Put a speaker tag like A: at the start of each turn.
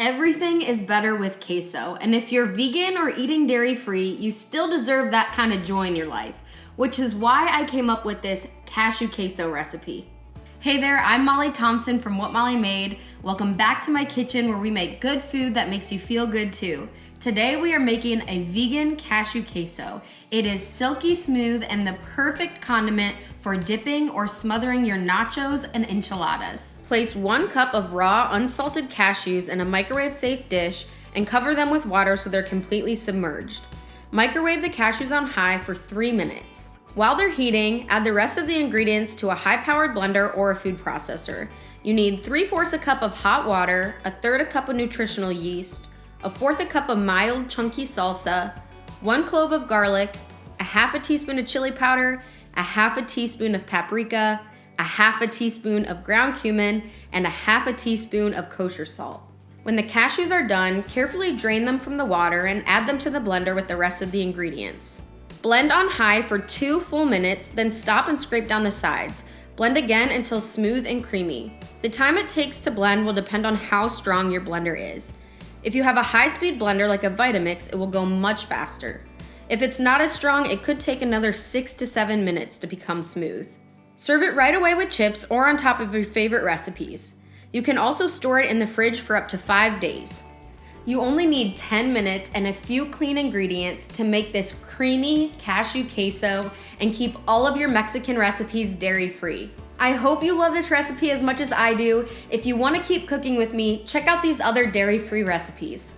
A: Everything is better with queso, and if you're vegan or eating dairy-free, you still deserve that kind of joy in your life, which is why I came up with this cashew queso recipe. Hey there, I'm Molly Thompson from What Molly Made. Welcome back to my kitchen where we make good food that makes you feel good too. Today we are making a vegan cashew queso. It is silky smooth and the perfect condiment for dipping or smothering your nachos and enchiladas. Place 1 cup of raw unsalted cashews in a microwave-safe dish and cover them with water so they're completely submerged. Microwave the cashews on high for 3 minutes. While they're heating, add the rest of the ingredients to a high-powered blender or a food processor. You need 3/4 a cup of hot water, 1/3 a cup of nutritional yeast, 1/4 a cup of mild chunky salsa, 1 clove of garlic, 1/2 teaspoon of chili powder, 1/2 teaspoon of paprika, 1/2 teaspoon of ground cumin, and 1/2 teaspoon of kosher salt. When the cashews are done, carefully drain them from the water and add them to the blender with the rest of the ingredients. Blend on high for 2 full minutes, then stop and scrape down the sides. Blend again until smooth and creamy. The time it takes to blend will depend on how strong your blender is. If you have a high-speed blender like a Vitamix, it will go much faster. If it's not as strong, it could take another 6 to 7 minutes to become smooth. Serve it right away with chips or on top of your favorite recipes. You can also store it in the fridge for up to 5 days. You only need 10 minutes and a few clean ingredients to make this creamy cashew queso and keep all of your Mexican recipes dairy-free. I hope you love this recipe as much as I do. If you want to keep cooking with me, check out these other dairy-free recipes.